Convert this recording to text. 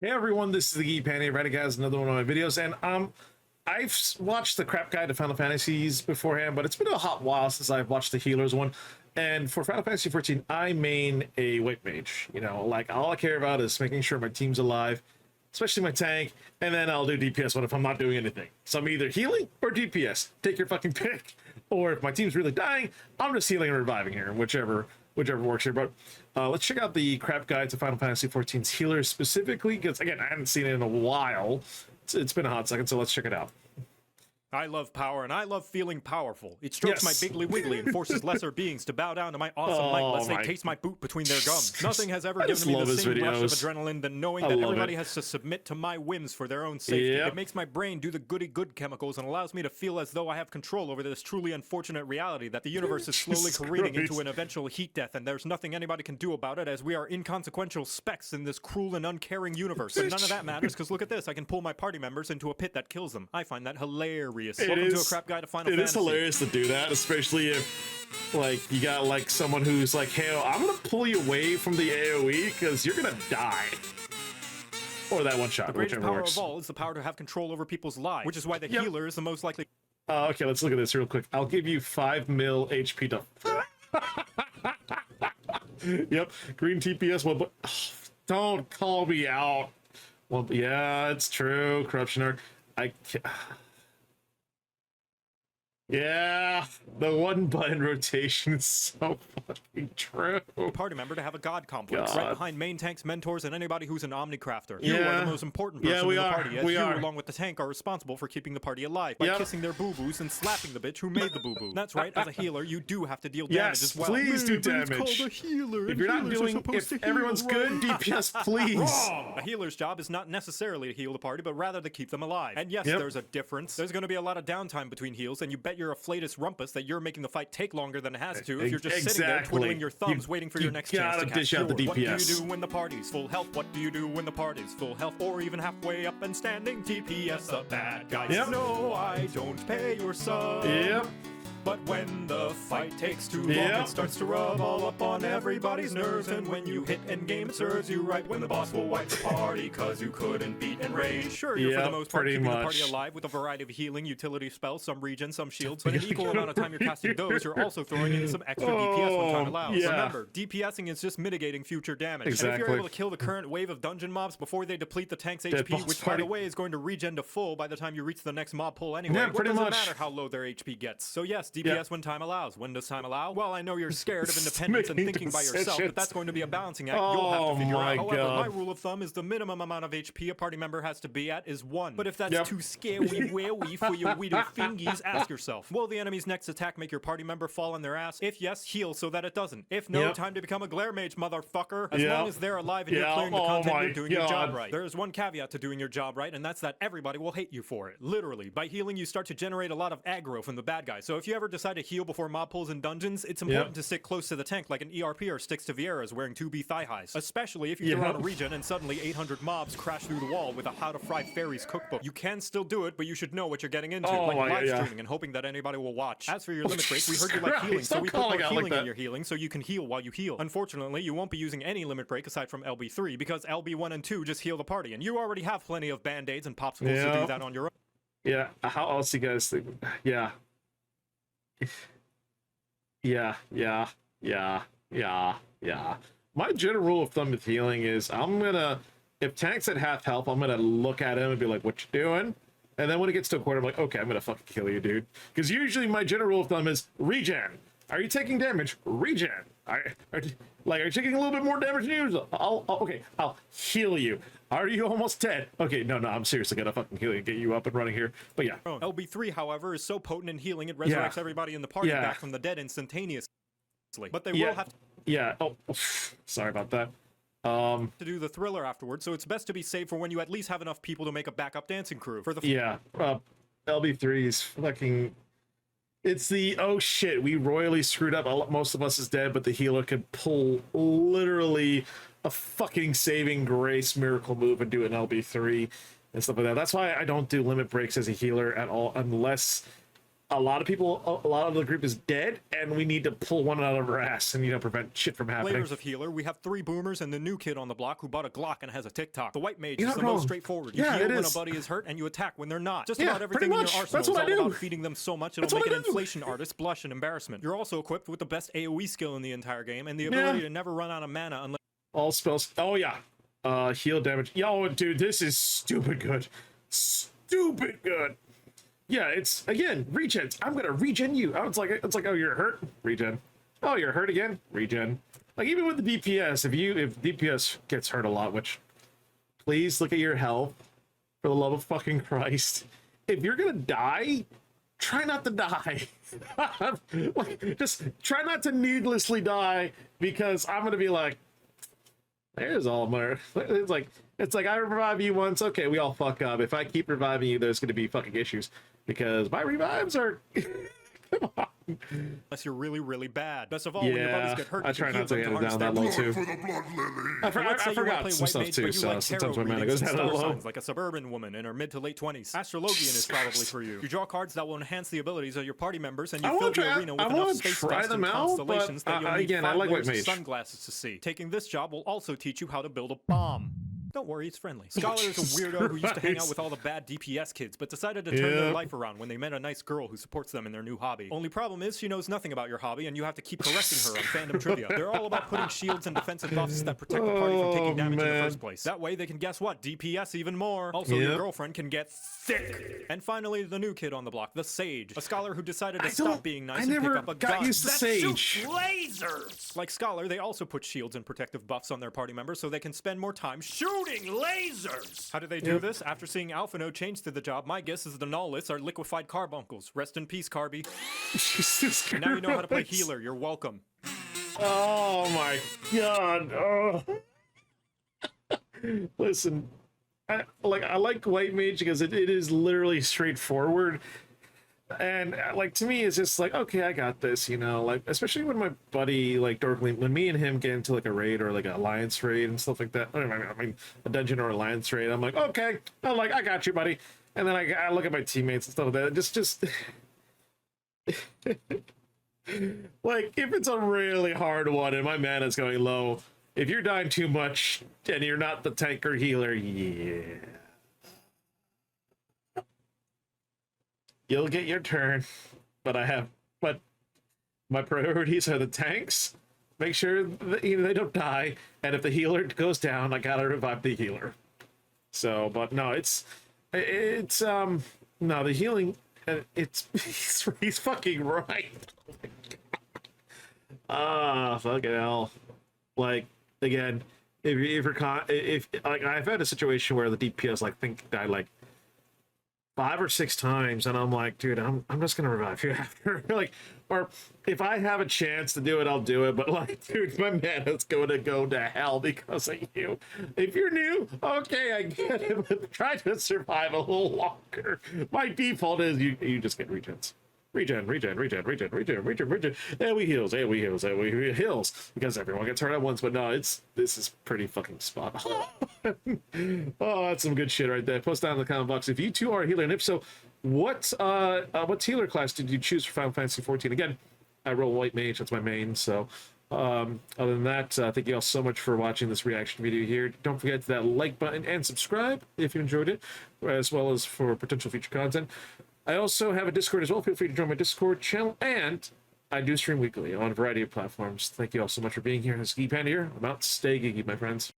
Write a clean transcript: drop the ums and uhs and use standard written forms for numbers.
Hey everyone, this is the Geeky Panda, ready guys, another one of my videos, and I've watched the crap guide to Final Fantasies beforehand, but it's been a hot while since I've watched the healers one. And for Final Fantasy XIV, I main a white mage. You know, like all I care about is making sure my team's alive, especially my tank, and then I'll do DPS one if I'm not doing anything. So I'm either healing or DPS. Take your fucking pick. Or if my team's really dying, I'm just healing and reviving here, whichever works here. But let's check out the crap guide to Final Fantasy XIV's healers specifically, because again, I haven't seen it in a while. It's been a hot second, so let's check it out. I love power, and I love feeling powerful. It strokes my biggly wiggly and forces lesser beings to bow down to my awesome might lest they taste my boot between their gums. Nothing has ever given me the same rush of adrenaline than knowing that everybody has to submit to my whims for their own safety. It makes my brain do the goody-good chemicals and allows me to feel as though I have control over this truly unfortunate reality that the universe is slowly careening into an eventual heat death, and there's nothing anybody can do about it as we are inconsequential specks in this cruel and uncaring universe. But none of that matters, because look at this, I can pull my party members into a pit that kills them. I find that hilarious. Welcome to a crap guide to Final Fantasy. It is hilarious to do that, especially if like you got like someone who's like, hey, I'm gonna pull you away from the AoE because you're gonna die. Or that one shot, the greatest whichever power works. of all is the power to have control over people's lives, which is why the healer is the most likely. Okay, let's look at this real quick. I'll give you 5 mil HP to. Yep, green TPS. Well, but don't call me out. Well, yeah, it's true. Corruption arc. I can't. Yeah, the one button rotation is so fucking true. Party member to have a god complex right behind main tanks, mentors, and anybody who's an omnicrafter. Yeah. You are the most important person in the party, as we you, are. along with the tank, are responsible for keeping the party alive by kissing their boo-boos and slapping the bitch who made the boo-boo. That's right, as a healer, you do have to deal damage as well. Please do damage. It's called a healer. If you're not doing, if everyone's good, DPS, please. Wrong! A healer's job is not necessarily to heal the party, but rather to keep them alive. And yes, there's a difference. There's going to be a lot of downtime between heals, and you bet your afflatus rumpus that you're making the fight take longer than it has to if you're just sitting there twiddling your thumbs waiting for your next chance to cast cure. What do you do when the party's full health? What do you do when the party's full health? Or even halfway up and standing? TPS the bad guys. No, I don't pay your sub. But when the fight takes too long, it starts to rub all up on everybody's nerves. And when you hit endgame, it serves you right when the boss will wipe the party cause you couldn't beat and rage. Sure, you're for the most part keeping the party alive with a variety of healing, utility spells, some regen, some shields. But an equal amount of time you're casting those, you're also throwing in some extra DPS when time allows. Remember, DPSing is just mitigating future damage. And if you're able to kill the current wave of dungeon mobs before they deplete the tank's HP, which by the way is going to regen to full by the time you reach the next mob pull anyway, what does it matter how low their HP gets? So yes, DPS when time allows. When does time allow? Well, I know you're scared of independence and thinking by yourself, but that's going to be a balancing act you'll have to figure out. However, my rule of thumb is the minimum amount of HP a party member has to be at is 1. But if that's too scary for your weedle fingies, ask yourself, will the enemy's next attack make your party member fall on their ass? If yes, heal so that it doesn't. If no, time to become a glare mage, motherfucker. As long as they're alive and you're clearing the content, you're doing your job right. There's one caveat to doing your job right, and that's that everybody will hate you for it. Literally. By healing, you start to generate a lot of aggro from the bad guys. So if you ever decide to heal before mob pulls in dungeons, it's important to stick close to the tank like an ERPer sticks to Vieira's wearing 2B thigh highs. Especially if you throw out a regen and suddenly 800 mobs crash through the wall with a How to Fry Fairies cookbook. You can still do it, but you should know what you're getting into, like live streaming and hoping that anybody will watch. As for your limit break, we heard you like healing, so we put more healing in your healing so you can heal while you heal. Unfortunately, you won't be using any limit break aside from LB3 because LB1 and 2 just heal the party, and you already have plenty of band-aids and popsicles to do that on your own. How else do you guys think? Yeah. My general rule of thumb with healing is if tank's at half health, I'm gonna look at him and be like, what you doing? And then when it gets to a quarter, I'm like, okay, I'm gonna fucking kill you, dude. Because usually my general rule of thumb is regen. Are you taking damage? Regen. Are you taking a little bit more damage than usual? I'll heal you. Are you almost dead? Okay, no, I'm seriously gonna fucking heal you and get you up and running here. But yeah. LB3, however, is so potent in healing it resurrects everybody in the party back from the dead instantaneously. But they will have to sorry about that. To do the thriller afterwards, so it's best to be safe for when you at least have enough people to make a backup dancing crew. For the LB3 is fucking. It's the oh shit, we royally screwed up. Most of us is dead, but the healer could pull literally a fucking saving grace miracle move and do an LB3 and stuff like that. That's why I don't do limit breaks as a healer at all, unless a lot of people, a lot of the group is dead, and we need to pull one out of our ass and, you know, prevent shit from happening. Flavors of healer, we have 3 boomers and the new kid on the block who bought a Glock and has a TikTok. The white mage is the most straightforward. You heal when a buddy is hurt and you attack when they're not. Just about everything in your arsenal is all about feeding them so much it'll make an inflation artist blush in embarrassment. You're also equipped with the best AoE skill in the entire game and the ability to never run out of mana unless all spells. Oh yeah, heal damage. Yo, dude, this is stupid good. Stupid good. Yeah, it's again regens. I'm gonna regen you. It's like, oh, you're hurt, regen. Oh, you're hurt again, regen. Like even with the DPS, if DPS gets hurt a lot, which please look at your health for the love of fucking Christ. If you're gonna die, try not to die. Like, just try not to needlessly die, because I'm gonna be like, there's all my. It's like I revive you once, okay, we all fuck up. If I keep reviving you, there's gonna be fucking issues, because my revives are. Come on. Unless you're really, really bad. Best of all, when your buddies get hurt, I try not to get it down that low too. I forgot some stuff too, so sometimes my mana goes down that low. Like a suburban woman in her mid to late 20s. Astrologian is probably for you. You draw cards that will enhance the abilities of your party members, and you fill the arena with enough space dust and constellations that you'll need 5 layers of sunglasses to see. Taking this job will also teach you how to build a bomb. Don't worry, it's friendly. Scholar is a weirdo who used to hang out with all the bad DPS kids, but decided to turn their life around when they met a nice girl who supports them in their new hobby. Only problem is she knows nothing about your hobby, and you have to keep correcting her on fandom trivia. They're all about putting shields and defensive buffs that protect the party from taking damage in the first place. That way they can guess what? DPS even more. Also, your girlfriend can get thick. And finally, the new kid on the block, the Sage. A scholar who decided to stop being nice and pick up a gun. I never got used to Sage. Shoots lasers! Like Scholar, they also put shields and protective buffs on their party members so they can spend more time shooting lasers! How do they do this? After seeing Alphino change to the job, my guess is the Nullists are liquefied carbuncles. Rest in peace, Carby. Jesus Christ. And now you know how to play healer. You're welcome. Oh my god. Oh. Listen, I like White Mage because it is literally straightforward. And like, to me, it's just like, okay, I got this, you know, like, especially when my buddy, like, Dorkly, when me and him get into like a raid or like an alliance raid and stuff like that, I mean a dungeon or alliance raid, I'm like, okay, I'm like, I got you, buddy. And then I look at my teammates and stuff like that, just like, if it's a really hard one and my mana's going low, if you're dying too much and you're not the tank or healer, you'll get your turn, but my priorities are the tanks. Make sure that, you know, they don't die, and if the healer goes down, I gotta revive the healer. So, but no, it's no, the healing, he's fucking right. Fucking hell. Like, again, if like, I've had a situation where the DPS died like 5 or 6 times, and I'm like, dude, I'm just gonna revive you after. Like, or if I have a chance to do it, I'll do it, but like, dude, my mana's gonna go to hell because of you. If you're new, okay, I get it, but try to survive a little longer. My default is you just get regens. Regen. And we heals, because everyone gets hurt at once. But no, this is pretty fucking spot on. Oh, that's some good shit right there. Post down in the comment box if you too are a healer, and if so, what healer class did you choose for Final Fantasy XIV? Again, I roll White Mage, that's my main. So other than that, thank you all so much for watching this reaction video here. Don't forget that like button and subscribe if you enjoyed it, as well as for potential future content. I also have a Discord as well. Feel free to join my Discord channel, and I do stream weekly on a variety of platforms. Thank you all so much for being here. This is Geeky Panda here. I'm out. Stay geeky, my friends.